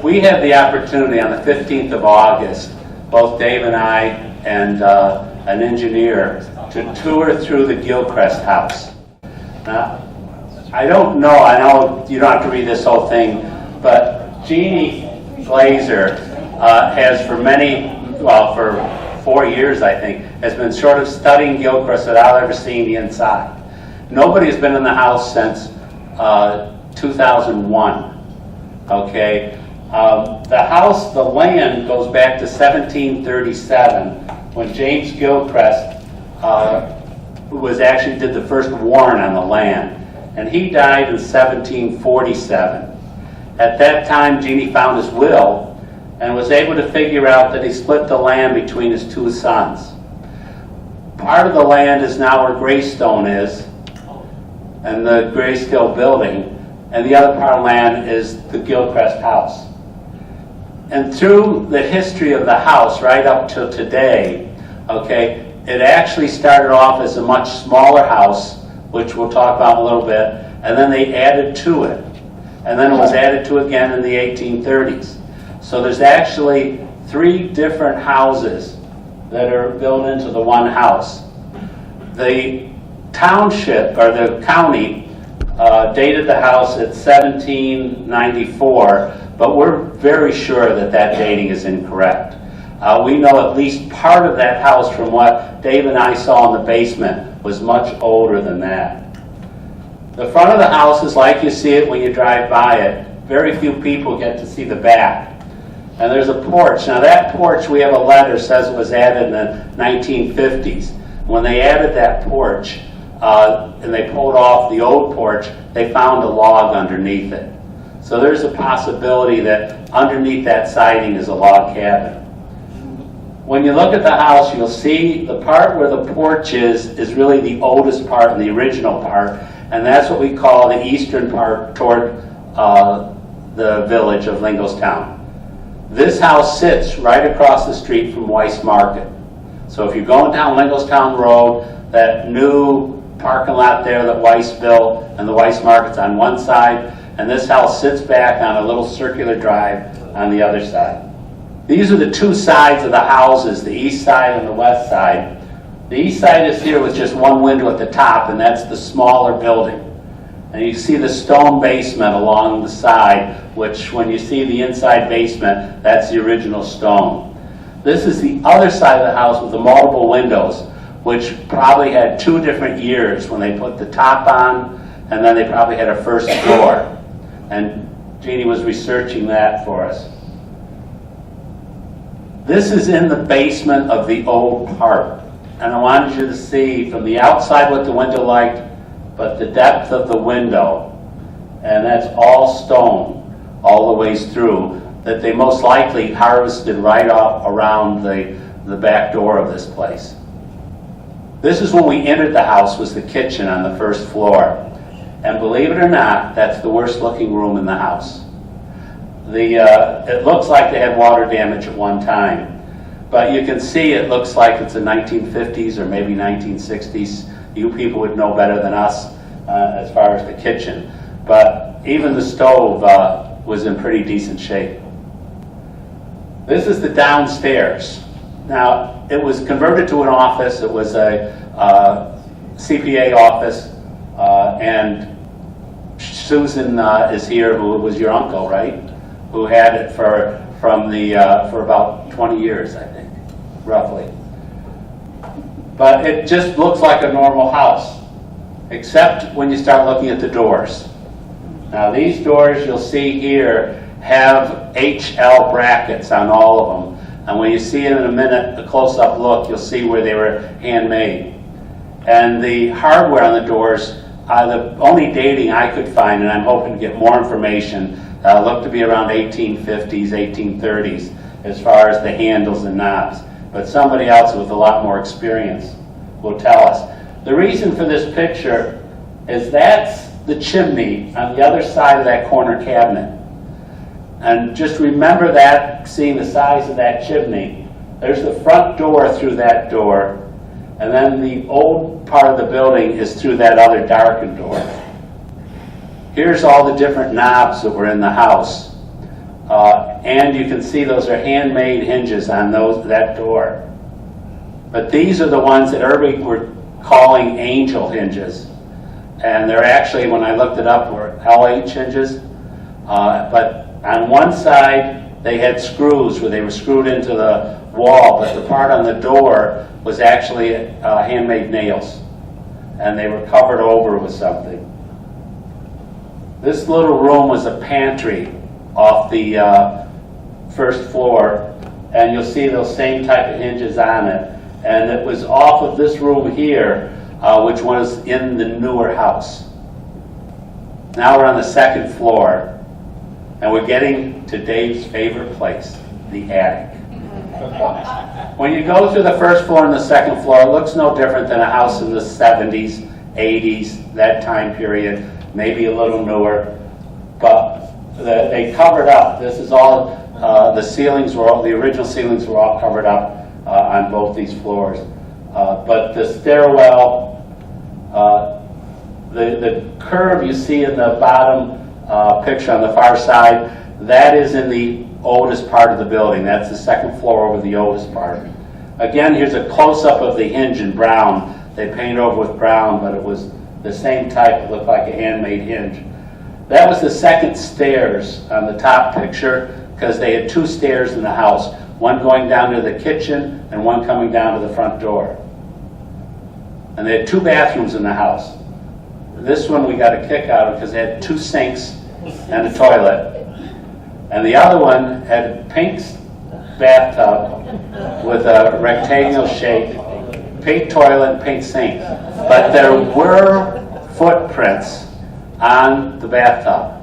we had the opportunity on the 15th of August, both Dave and I and an engineer, to tour through the Gilchrist house. Now, I know you don't have to read this whole thing, but Jeannie Glazer has for 4 years, I think, has been sort of studying Gilchrist without ever seeing the inside. Nobody has been in the house since 2001. Okay, the land goes back to 1737 when James Gilchrist did the first warrant on the land, and he died in 1747. At that time, Jeannie found his will and was able to figure out that he split the land between his two sons. Part of the land is now where Greystone is, and the Greystone building, and the other part of land is the Gilchrist house. And through the history of the house, right up till today, okay, it actually started off as a much smaller house, which we'll talk about in a little bit, and then they added to it. And then it was added to again in the 1830s. So there's actually 3 different houses that are built into the one house. The township, or the county, dated the house at 1794, but we're very sure that that dating is incorrect. We know at least part of that house, from what Dave and I saw in the basement, was much older than that. The front of the house is like you see it when you drive by it. Very few people get to see the back. And there's a porch. Now that porch, we have a letter, says it was added in the 1950s. When they added that porch, and they pulled off the old porch, they found a log underneath it. So there's a possibility that underneath that siding is a log cabin. When you look at the house, you'll see the part where the porch is really the oldest part and the original part, and that's what we call the eastern part toward the village of Linglestown. This house sits right across the street from Weiss Market. So if you're going down Linglestown Road, that new parking lot there that Weiss built, and the Weiss Market's on one side, and this house sits back on a little circular drive on the other side. These are the two sides of the houses, the east side and the west side. The east side is here with just one window at the top, and that's the smaller building. And you see the stone basement along the side, which when you see the inside basement, that's the original stone. This is the other side of the house with the multiple windows, which probably had 2 different years when they put the top on, and then they probably had a first floor. And Jeannie was researching that for us. This is in the basement of the old part. And I wanted you to see from the outside what the window like, but the depth of the window, and that's all stone all the ways through, that they most likely harvested right off around the back door of this place. This is when we entered the house, was the kitchen on the first floor. And believe it or not, that's the worst looking room in the house. It looks like they had water damage at one time, but you can see it looks like it's the 1950s or maybe 1960s. You people would know better than us as far as the kitchen. But even the stove was in pretty decent shape. This is the downstairs. Now, it was converted to an office. It was a CPA office, and Susan is here, who was your uncle, right? Who had it for about 20 years, I think, roughly. But it just looks like a normal house, except when you start looking at the doors. Now these doors you'll see here have HL brackets on all of them. And when you see it in a minute, a close-up look, you'll see where they were handmade. And the hardware on the doors, the only dating I could find, and I'm hoping to get more information, looked to be around 1850s, 1830s, as far as the handles and knobs. But somebody else with a lot more experience will tell us. The reason for this picture is that's the chimney on the other side of that corner cabinet. And just remember that, seeing the size of that chimney. There's the front door through that door, and then the old part of the building is through that other darkened door. Here's all the different knobs that were in the house. And you can see those are handmade hinges on that door. But these are the ones that everybody were calling angel hinges. And they're actually, when I looked it up, were LH hinges. But on one side, they had screws where they were screwed into the wall, but the part on the door was actually handmade nails. And they were covered over with something. This little room was a pantry off the first floor, and you'll see those same type of hinges on it. And it was off of this room here, which was in the newer house. Now we're on the second floor, and we're getting to Dave's favorite place, the attic. When you go through the first floor and the second floor, it looks no different than a house in the 70s, 80s, that time period, maybe a little newer. But they covered up. This is all, the ceilings were all, the original ceilings were all covered up on both these floors. But the stairwell, the curve you see in the bottom picture on the far side, that is in the oldest part of the building. That's the second floor over the oldest part. Again, here's a close-up of the hinge in brown. They painted over with brown, but it was the same type. It looked like a handmade hinge. That was the second stairs on the top picture, because they had two stairs in the house, one going down to the kitchen and one coming down to the front door. And they had two bathrooms in the house. This one we got a kick out of because they had two sinks and a toilet. And the other one had a pink bathtub with a rectangular shape, pink toilet and pink sink. But there were footprints on the bathtub.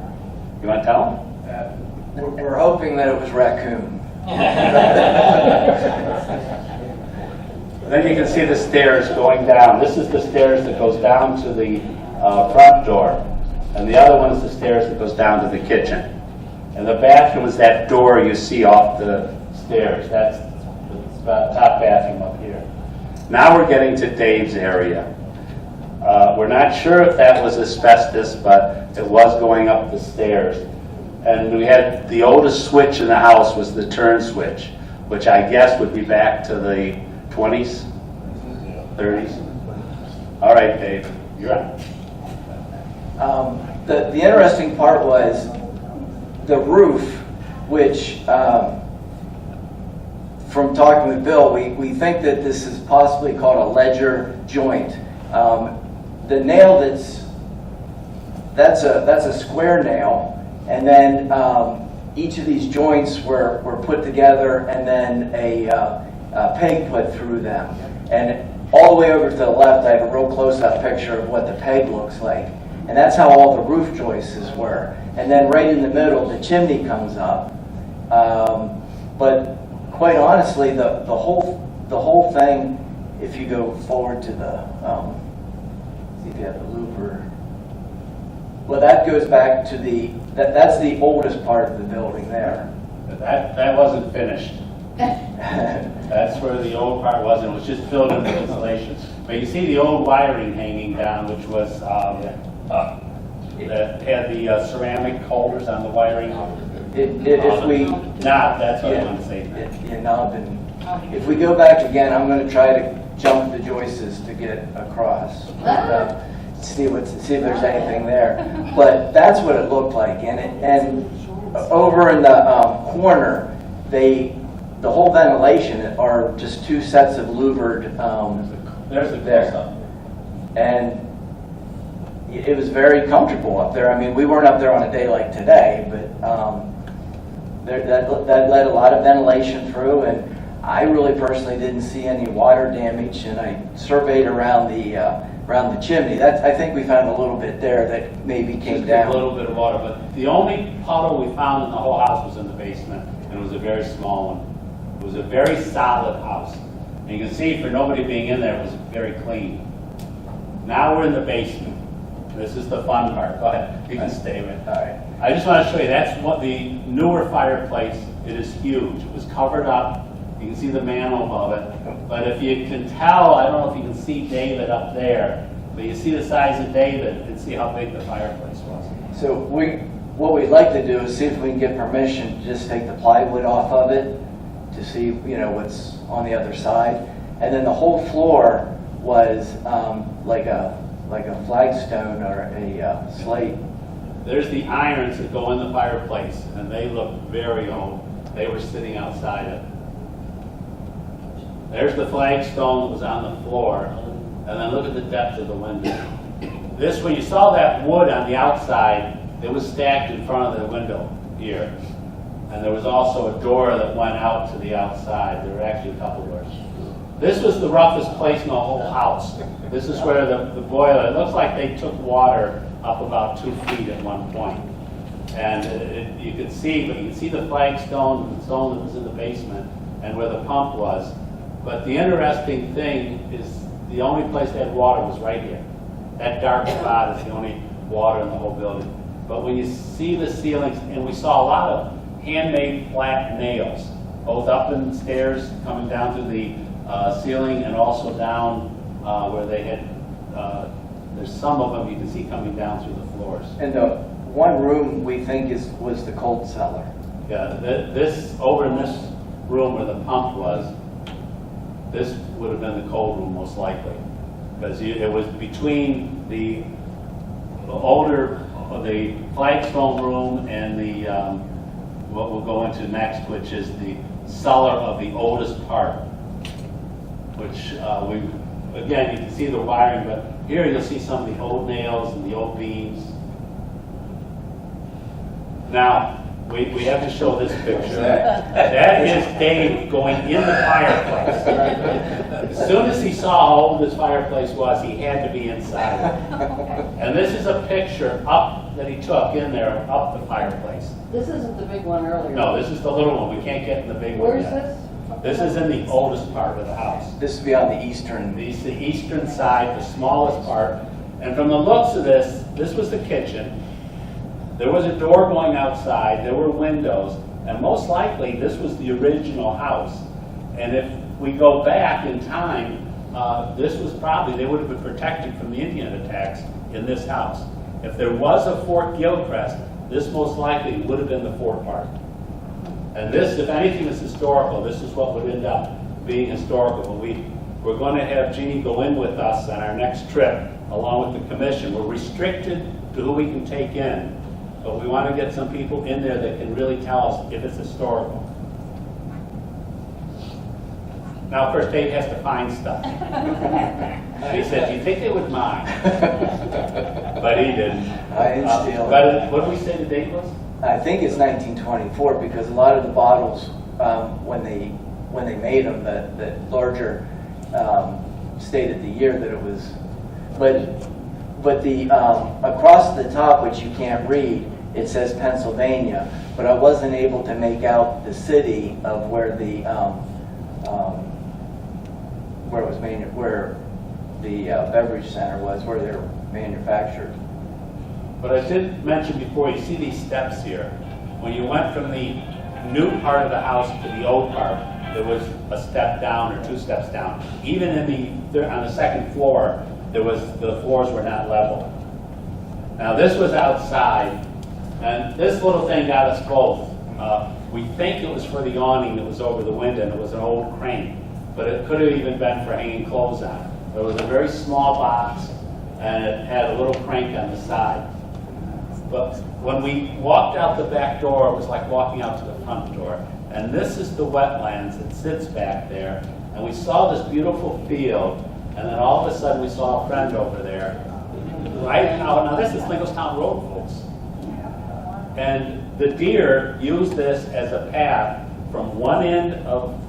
You want to tell them? We're hoping that it was raccoon. Then you can see the stairs going down. This is the stairs that goes down to the front door. And the other one is the stairs that goes down to the kitchen. And the bathroom is that door you see off the stairs. That's the top bathroom up here. Now we're getting to Dave's area. We're not sure if that was asbestos, but it was going up the stairs. And we had the oldest switch in the house was the turn switch, which I guess would be back to the 20s, 30s. All right, Dave, you're on. The interesting part was the roof, which from talking with Bill, we think that this is possibly called a ledger joint. The nail that's a square nail, and then each of these joints were put together, and then a peg put through them. And all the way over to the left, I have a real close-up picture of what the peg looks like. And that's how all the roof joists were. And then right in the middle, the chimney comes up. But quite honestly, the whole thing, if you go forward to the, see if you have the louver. Well, that goes back to that's the oldest part of the building there. But that wasn't finished. That's where the old part was. It was just filled in with insulation. But you see the old wiring hanging down, which was that had the ceramic holders on the wiring. If we that's what I want to say. If we go back again, I'm going to try to jump the joists to get across. See if there's anything there. But that's what it looked like. And over in the corner, the whole ventilation are just two sets of louvered. There's the close-up. And it was very comfortable up there. I mean, we weren't up there on a day like today, but that let a lot of ventilation through, and I really personally didn't see any water damage. And I surveyed around the chimney. I think we found a little bit there that maybe came down. A little bit of water, but the only puddle we found in the whole house was in the basement, and it was a very small one. It was a very solid house. And you can see for nobody being in there, it was very clean. Now we're in the basement. This is the fun part. Go ahead. You can stay with it. All right. I just want to show you, that's what the newer fireplace. It is huge. It was covered up. You can see the mantle above it. But if you can tell, I don't know if you can see David up there, but you see the size of David and see how big the fireplace was. So what we'd like to do is see if we can get permission to just take the plywood off of it to see, what's on the other side. And then the whole floor was like a flagstone or a slate. There's the irons that go in the fireplace, and they look very old. They were sitting outside it. There's the flagstone that was on the floor, and then look at the depth of the window. This, when you saw that wood on the outside, it was stacked in front of the window here. And there was also a door that went out to the outside. There were actually a couple doors. This was the roughest place in the whole house. This is where the boiler, it looks like they took water up about 2 feet at one point. And you could see the flagstone, the stone that was in the basement, and where the pump was. But the interesting thing is the only place they had water was right here. That dark spot is the only water in the whole building. But when you see the ceilings, and we saw a lot of handmade flat nails, both up in the stairs, coming down to the ceiling, and also down where they had, there's some of them you can see coming down through the floors. And the one room we think was the cold cellar. Yeah, this, over in this room where the pump was, this would have been the cold room most likely. Because it was between the older, the flagstone room and the, what we'll go into next, which is the cellar of the oldest part. Which again, you can see the wiring, but here you'll see some of the old nails and the old beams. Now, we have to show this picture. That is Dave going in the fireplace. As soon as he saw how old this fireplace was, he had to be inside. And this is a picture up that he took in there, up the fireplace. This isn't the big one earlier. No, this is the little one. We can't get in the big one Where's yet. this? This is in the oldest part of the house. This would be on the eastern. This is the eastern side, the smallest part. And from the looks of this was the kitchen. There was a door going outside, there were windows, and most likely this was the original house. And if we go back in time, this was probably, they would have been protected from the Indian attacks in this house. If there was a Fort Gilchrist, this most likely would have been the fort part. And this, if anything is historical, this is what would end up being historical. We're going to have Jeannie go in with us on our next trip, along with the commission. We're restricted to who we can take in. But we want to get some people in there that can really tell us if it's historical. Now, of course, Dave has to find stuff. And he said, do you think they would mind? But he didn't. I didn't steal it. But what did we say the date was? I think it's 1924 because a lot of the bottles, when they made them, the larger stated the year that it was. But the across the top, which you can't read, it says Pennsylvania, but I wasn't able to make out the city of where the where the beverage center was, where they're manufactured. But I did mention before, you see these steps here. When you went from the new part of the house to the old part, there was a step down or 2 steps down. Even in on the second floor, the floors were not level. Now this was outside, and this little thing got us both. We think it was for the awning that was over the window, and it was an old crane, but it could have even been for hanging clothes on. There was a very small box, and it had a little crank on the side. But when we walked out the back door, it was like walking out to the front door. And this is the wetlands that sits back there. And we saw this beautiful field, and then all of a sudden we saw a friend over there. Right now this is Linglestown Road, folks. And the deer used this as a path from one end of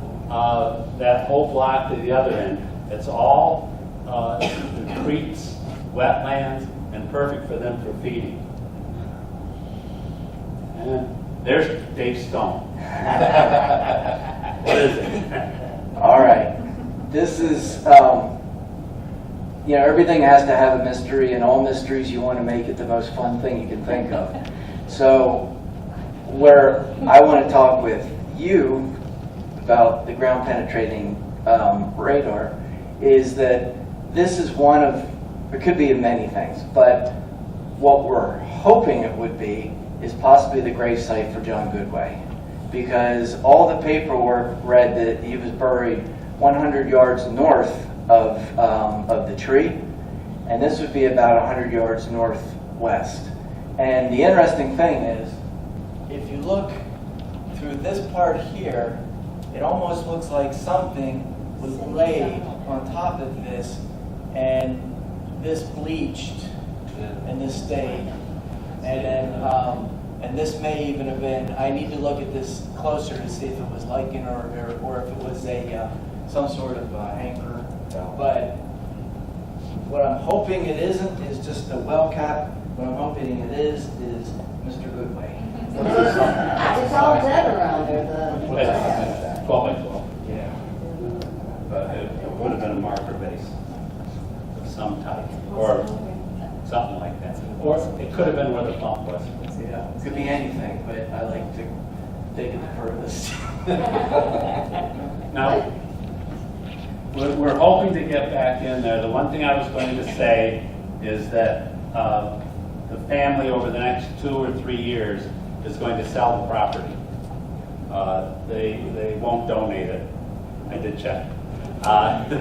that whole block to the other end. It's all creeks, wetlands, and perfect for them for feeding. And there's Dave Stone. What is it? All right. This is, everything has to have a mystery, and all mysteries you want to make it the most fun thing you can think of. So, where I want to talk with you about the ground penetrating radar is that this is one of, it could be many things, but what we're hoping it would be is possibly the grave site for John Goodway, because all the paperwork read that he was buried 100 yards north of the tree, and this would be about 100 yards northwest. And the interesting thing is, if you look through this part here, it almost looks like something was laid on top of this, and this bleached, and this stayed. And then, and this may even have been, I need to look at this closer to see if it was lichen or if it was a some sort of anchor. But what I'm hoping it isn't is just a well cap. What I'm hoping it is Mr. Goodway. It's all dead around there, 12 by 12. Yeah. But it would have been a marker base of some type, or something like that. Or it could have been where the pump was. Yeah. It could be anything, but I like to take it the furthest. Now, we're hoping to get back in there. The one thing I was going to say is that the family over the next 2 or 3 years is going to sell the property. They won't donate it. I did check.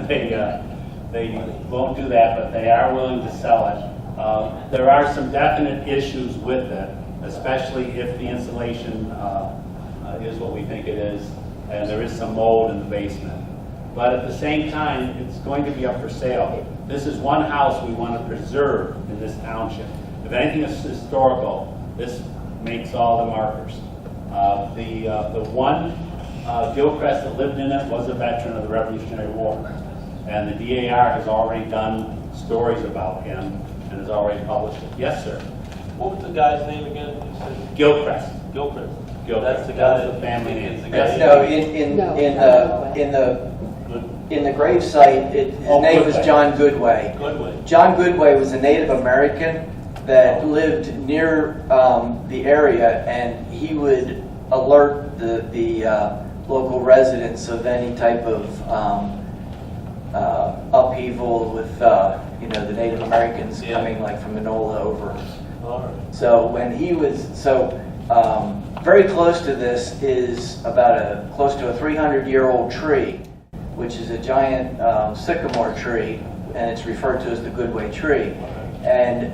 They won't do that, but they are willing to sell it. There are some definite issues with it, especially if the insulation is what we think it is, and there is some mold in the basement. But at the same time, it's going to be up for sale. This is one house we want to preserve in this township. If anything is historical, this makes all the markers. The one Gilchrist that lived in it was a veteran of the Revolutionary War, and the DAR has already done stories about him and has already published it. Yes, sir. What was the guy's name again? You said Gilchrist. Gilchrist. Gilchrist. That's the guy That's the family name. It's the guy Yes, that- No, in the grave site, his name was Goodway. John Goodway. Goodway. John Goodway was a Native American that lived near the area, and he would alert the local residents of any type of upheaval with the Native Americans Yeah. coming like from Manola over. All right. So when he was very close to this is about close to a 300-year-old tree, which is a giant sycamore tree, and it's referred to as the Goodway tree. And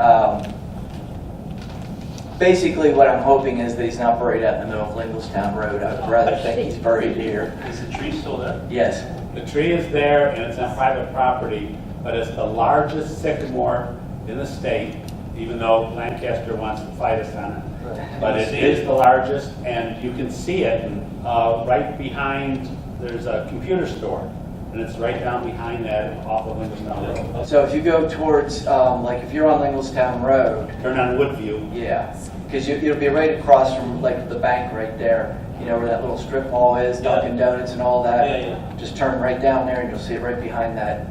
basically what I'm hoping is that he's not buried out in the middle of Linglestown Road. I would rather think he's buried here. Is the tree still there? Yes. The tree is there and it's on private property, but it's the largest sycamore in the state, even though Lancaster wants to fight us on it. But it is the largest, and you can see it right behind, there's a computer store, and it's right down behind that off of Linglestown Road. So if you go towards, like if you're on Linglestown Road, Turn on Woodview. yeah, because you'll be right across from like the bank right there, where that little strip mall is, Dunkin' Donuts and all that. Yeah, yeah. Just turn right down there and you'll see it right behind that.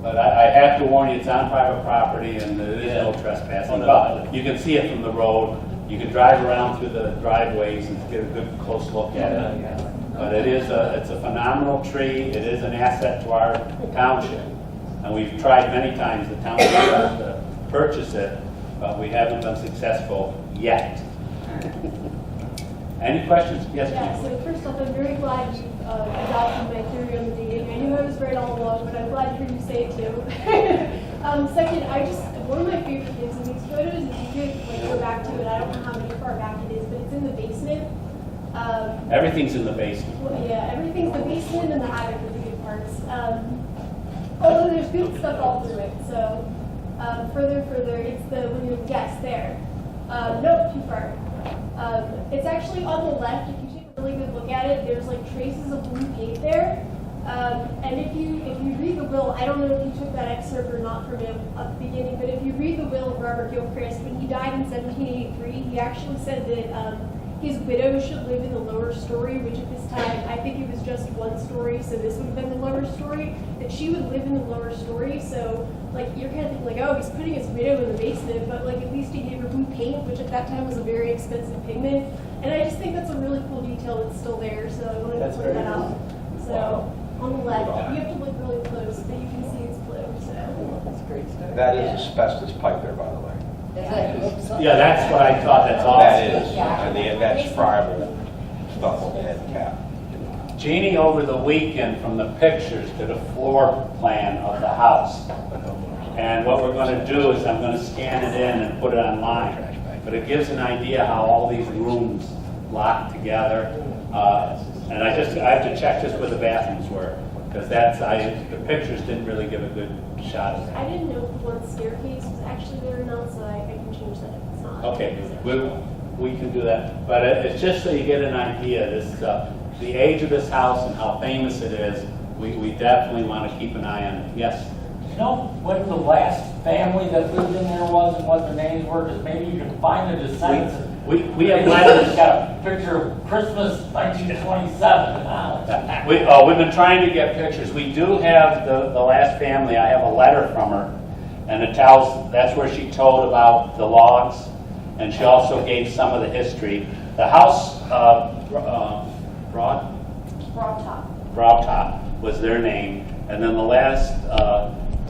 But I have to warn you, it's on private property and there is no trespassing. Oh, no. But you can see it from the road. You can drive around through the driveways and get a good close look at it. But it's a phenomenal tree. It is an asset to our township. And we've tried many times, the township to purchase it, but we haven't been successful yet. Any questions? Yes, Yeah, please. so first off, I'm very glad you adopted my theory on the dating. I knew I was right all along, but I'm glad to hear you say it too. Second, one of my favorite things in these photos is you could go back to it. I don't know how far back it is, but it's in the basement. Everything's in the basement. Well, yeah, everything's the basement and the attic are the good parts. Although there's good stuff all through it. So further, it's yes, there. Nope, too far. It's actually on the left. If you take a really good look at it, there's like traces of blue paint there. And if you read the will, I don't know if you took that excerpt or not from him at the beginning, but if you read the will of Robert Gilchrist, when he died in 1783, he actually said that his widow should live in the lower story, which at this time, I think it was just one story, so this would have been the lower story, that she would live in the lower story. So like you're kind of thinking like, oh, he's putting his widow in the basement, but like at least he gave her blue paint, which at that time was a very expensive pigment. And I just think that's a really cool detail that's still there, so I wanted to point that out. So on the left, you have to look really close, but you can see it's blue. So That's great stuff. That is asbestos pipe there, by the way. Yeah, that's what I thought, that's all. That is, and that's tribal stuff on the head cap. Jeannie, over the weekend, from the pictures, did a floor plan of the house. And what we're going to do is I'm going to scan it in and put it online. But it gives an idea how all these rooms lock together. And I have to check just where the bathrooms were, because the pictures didn't really give a good shot of I that. didn't know if one staircase was actually there or not, so I can change that if it's not. Okay, we can do that. But it's just so you get an idea, the age of this house and how famous it is, we definitely want to keep an eye on it. Yes? You know what the last family that lived in there was and what their names were? Because maybe you can find the descendants. We have letters. It's got a picture of Christmas 1927 now. We've been trying to get pictures. We do have the last family. I have a letter from her, and it tells, that's where she told about the logs, and she also gave some of the history. The house, Broadtop was their name, and then the last,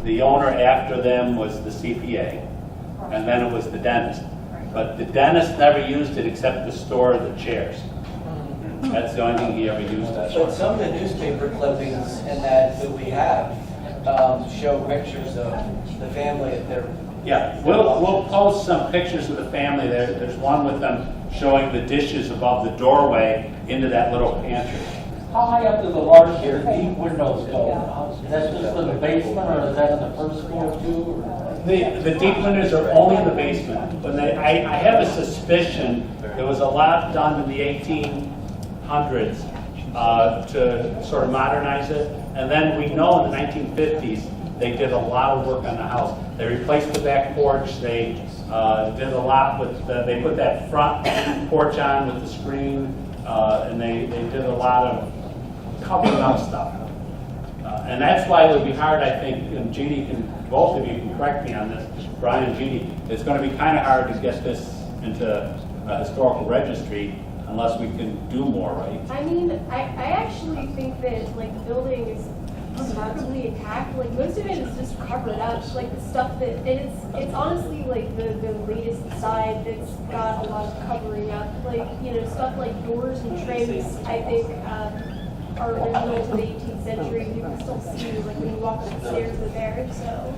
the owner after them was the CPA, and then it was the dentist. But the dentist never used it except to store the chairs. That's the only thing he ever used it But for. some of the newspaper clippings in that we have show pictures of the family at their. Yeah, we'll post some pictures of the family. There's one with them showing the dishes above the doorway into that little pantry. How high up do the large deep windows go? Is that just in the basement or is that in the first floor too? Or? The deep windows are only in the basement. But I have a suspicion there was a lot done in the 1800s to sort of modernize it. And then we know in the 1950s they did a lot of work on the house. They replaced the back porch. They did a lot with they put that front porch on with the screen, and they did a lot of covering up stuff. And that's why it would be hard, I think, and Jeannie can, both of you can correct me on this, Brian and Jeannie, it's going to be kind of hard to get this into a historical registry unless we can do more, right? I mean, I actually think that like the building is remarkably intact. Like most of it is just covered up. Like the stuff that, and it's honestly like the latest side that's got a lot of covering up. Like, you know, stuff like doors and trims, I think, are original to the 18th century. You can still see like when you walk up the stairs, they're there. So